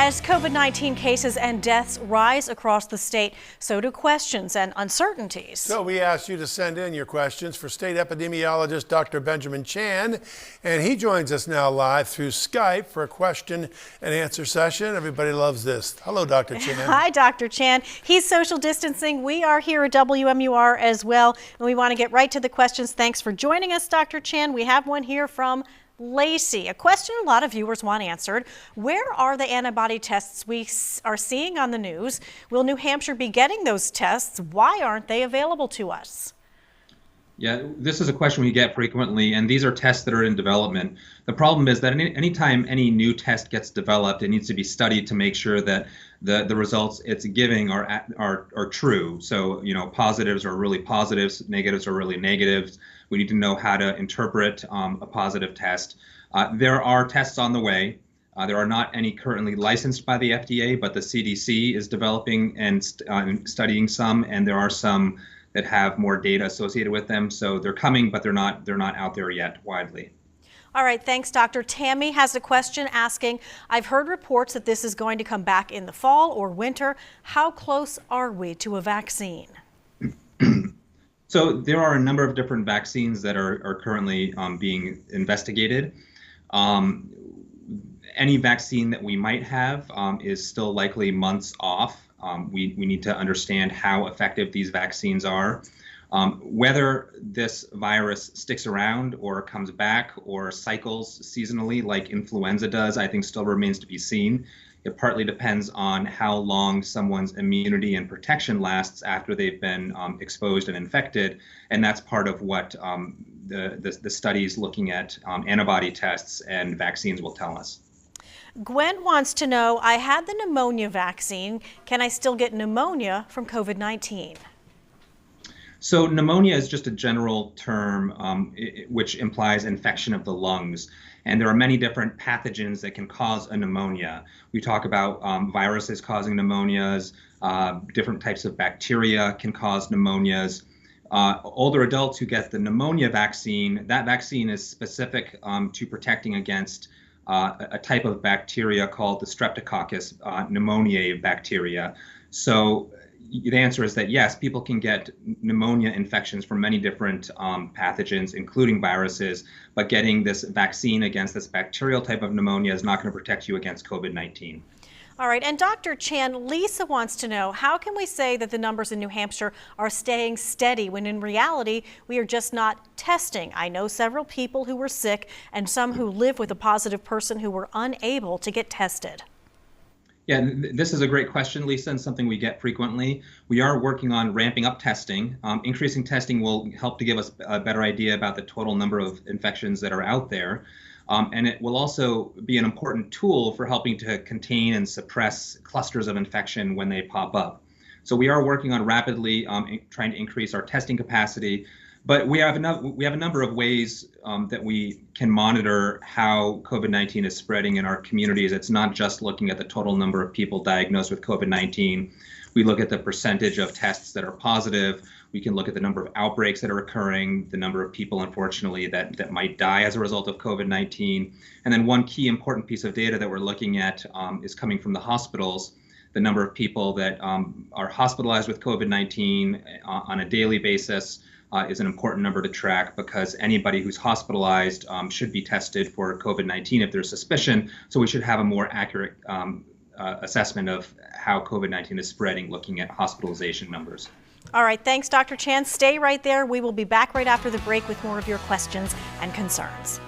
As COVID-19 cases and deaths rise across the state, so do questions and uncertainties. So we asked you to send in your questions for state epidemiologist Dr. Benjamin Chan, and he joins us now live through Skype for a question and answer session. Everybody loves this. Hello, Dr. Chan. Hi, Dr. Chan. He's social distancing. We are here at WMUR as well, and we want to get right to the questions. Thanks for joining us, Dr. Chan. We have one here from Lacey, a question a lot of viewers want answered. Where are the antibody tests we are seeing on the news? Will New Hampshire be getting those tests? Why aren't they available to us? Yeah, this is a question we get frequently, and these are tests that are in development. The problem is that anytime any new test gets developed, it needs to be studied to make sure that the results it's giving are true. So, you know, positives are really positives, negatives are really negatives. We need to know how to interpret a positive test. There are tests on the way. There are not any currently licensed by the FDA, but the CDC is developing and studying some, and there are some that have more data associated with them. So they're coming, but they're not out there yet widely. All right, thanks, Doctor. Tammy has a question asking, I've heard reports that this is going to come back in the fall or winter. How close are we to a vaccine? So there are a number of different vaccines that are currently being investigated. Any vaccine that we might have is still likely months off. We need to understand how effective these vaccines are. Whether this virus sticks around or comes back or cycles seasonally like influenza does, I think still remains to be seen. It partly depends on how long someone's immunity and protection lasts after they've been exposed and infected, and that's part of what the studies looking at antibody tests and vaccines will tell us. Gwen wants to know, I had the pneumonia vaccine. Can I still get pneumonia from COVID-19? So pneumonia is just a general term which implies infection of the lungs. And there are many different pathogens that can cause a pneumonia. We talk about viruses causing pneumonias, different types of bacteria can cause pneumonias. Older adults who get the pneumonia vaccine, that vaccine is specific to protecting against a type of bacteria called the Streptococcus pneumoniae bacteria. So the answer is that yes, people can get pneumonia infections from many different pathogens, including viruses, but getting this vaccine against this bacterial type of pneumonia is not going to protect you against COVID-19. All right, and Dr. Chan, Lisa wants to know, how can we say that the numbers in New Hampshire are staying steady when in reality we are just not testing? I know several people who were sick and some who live with a positive person who were unable to get tested. Yeah, this is a great question, Lisa, and something we get frequently. We are working on ramping up testing. Increasing testing will help to give us a better idea about the total number of infections that are out there. And it will also be an important tool for helping to contain and suppress clusters of infection when they pop up. So we are working on rapidly trying to increase our testing capacity. But we have a number of ways that we can monitor how COVID-19 is spreading in our communities. It's not just looking at the total number of people diagnosed with COVID-19. We look at the percentage of tests that are positive. We can look at the number of outbreaks that are occurring, the number of people, unfortunately, that might die as a result of COVID-19. And then one key important piece of data that we're looking at is coming from the hospitals. The number of people that are hospitalized with COVID-19 on a daily basis is an important number to track, because anybody who's hospitalized should be tested for COVID-19 if there's suspicion. So we should have a more accurate assessment of how COVID-19 is spreading, looking at hospitalization numbers. All right, thanks, Dr. Chan. Stay right there. We will be back right after the break with more of your questions and concerns.